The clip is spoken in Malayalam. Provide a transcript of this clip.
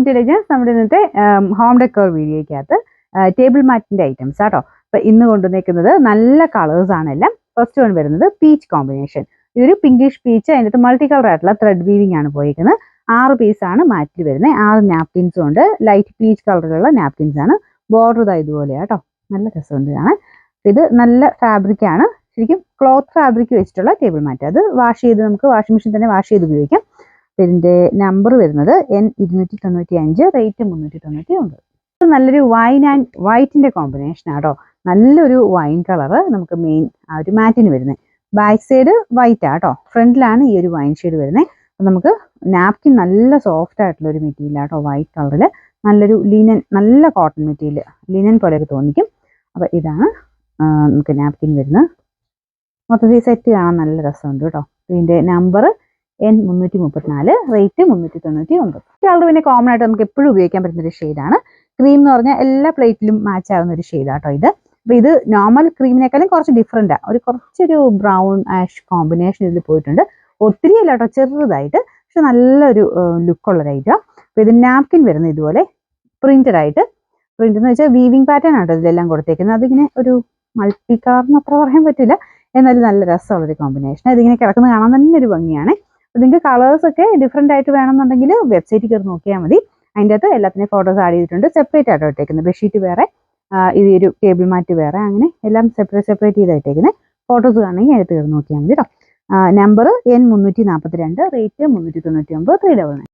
To legends. നമ്മുടെ ഇന്നത്തെ ഹോം ഡെക്കോർ വീഡിയോയ്ക്കകത്ത് ടേബിൾ മാറ്റിന്റെ ഐറ്റംസ് ആട്ടോ. അപ്പൊ ഇന്ന് കൊണ്ടുവന്നേക്കുന്നത് നല്ല കളേഴ്സ് ആണ് എല്ലാം. ഫസ്റ്റ് വൺ വരുന്നത് പീച്ച് കോമ്പിനേഷൻ. ഇതൊരു പിങ്കിഷ് പീച്ച്, അതിനകത്ത് മൾട്ടി കളർ ആയിട്ടുള്ള ത്രെഡ് വീവിംഗ് ആണ് പോയിരിക്കുന്നത്. 6 പീസാണ് മാറ്റിൽ വരുന്നത്. 6 നാപ്കിൻസും ഉണ്ട്. ലൈറ്റ് പീച്ച് കളറിലുള്ള നാപ്കിൻസ് ആണ്. ബോർഡർ ഇതാ ഇതുപോലെയാ കേട്ടോ. നല്ല രസമുണ്ട് കാണാൻ. ഇത് നല്ല ഫാബ്രിക് ആണ്, ശരിക്കും ക്ലോത്ത് ഫാബ്രിക് വെച്ചിട്ടുള്ള ടേബിൾ മാറ്റ്. അത് വാഷ് ചെയ്ത് നമുക്ക് വാഷിംഗ് മെഷീൻ തന്നെ വാഷ് ചെയ്ത് ഉപയോഗിക്കാം. ഇതിന്റെ നമ്പർ വരുന്നത് N295, റേറ്റ് 399. നല്ലൊരു വൈൻ ആൻഡ് വൈറ്റിന്റെ കോമ്പിനേഷൻ ആട്ടോ. നല്ലൊരു വൈൻ കളറ് നമുക്ക് മെയിൻ ആ ഒരു മാറ്റിന് വരുന്നത്. ബാക്ക് സൈഡ് വൈറ്റ് ആട്ടോ, ഫ്രണ്ടിലാണ് ഈ ഒരു വൈൻ ഷെയ്ഡ് വരുന്നത്. നമുക്ക് നാപ്കിൻ നല്ല സോഫ്റ്റ് ആയിട്ടുള്ള ഒരു മെറ്റീരിയൽ ആട്ടോ, വൈറ്റ് കളറിൽ. നല്ലൊരു ലിനൻ, നല്ല കോട്ടൺ മെറ്റീരിയൽ, ലിനൻ പോലെയൊക്കെ തോന്നിക്കും. അപ്പൊ ഇതാണ് നമുക്ക് നാപ്കിൻ വരുന്നത്. മൊത്തത്തിൽ സെറ്റ് കാണാൻ നല്ല രസമുണ്ട് കേട്ടോ. ഇതിന്റെ നമ്പർ N334, റേറ്റ് 399. കളർ പിന്നെ കോമൺ ആയിട്ട് നമുക്ക് എപ്പോഴും ഉപയോഗിക്കാൻ പറ്റുന്ന ഒരു ഷെയ്ഡാണ്. ക്രീം എന്ന് പറഞ്ഞാൽ എല്ലാ പ്ലേറ്റിലും മാച്ച് ആവുന്ന ഒരു ഷെയ്ഡാട്ടോ ഇത്. അപ്പൊ ഇത് നോർമൽ ക്രീമിനേക്കാളും കുറച്ച് ഡിഫറെന്റാ, കുറച്ചൊരു ബ്രൗൺ ആഷ് കോമ്പിനേഷൻ ഇതിൽ പോയിട്ടുണ്ട്. ഒത്തിരി അല്ല കേട്ടോ, ചെറുതായിട്ട്, പക്ഷെ നല്ലൊരു ലുക്കുള്ള ഒരു ഐറ്റം. അപ്പൊ ഇത് നാപ്കിൻ വരുന്നത് ഇതുപോലെ പ്രിന്റഡ് ആയിട്ട്. പ്രിന്റ് എന്ന് വെച്ചാൽ വീവിംഗ് പാറ്റേൺ ആട്ടോ ഇതിലെല്ലാം കൊടുത്തേക്കുന്നത്. അതിങ്ങനെ ഒരു മൾട്ടി കളർന്ന് അത്ര പറയാൻ പറ്റില്ല, എന്നാലും നല്ല രസമുള്ളൊരു കോമ്പിനേഷൻ. ഇതിങ്ങനെ കിടക്കുന്നത് കാണാൻ തന്നെ ഒരു ഭംഗിയാണ്. നിങ്ങൾക്ക് കളേഴ്സ് ഒക്കെ ഡിഫറെന്റ് ആയിട്ട് വേണമെന്നുണ്ടെങ്കിൽ വെബ്സൈറ്റിൽ കയറി നോക്കിയാൽ മതി. അതിൻ്റെ അകത്ത് എല്ലാത്തിനും ഫോട്ടോസ് ആഡ് ചെയ്തിട്ടുണ്ട്. സെപ്പറേറ്റ് ആയിട്ടോ ഇട്ടേക്കുന്നത്. ബെഡ്ഷീറ്റ് വേറെ, ഈ ഒരു ടേബിൾ മാറ്റ് വേറെ, അങ്ങനെ എല്ലാം സെപ്പറേറ്റ് ചെയ്തിട്ടേക്കുന്നത്. ഫോട്ടോസ് കാണണമെങ്കിൽ അതിനകത്ത് കയറി നോക്കിയാൽ മതി കേട്ടോ. Number N342, rate 399, 399.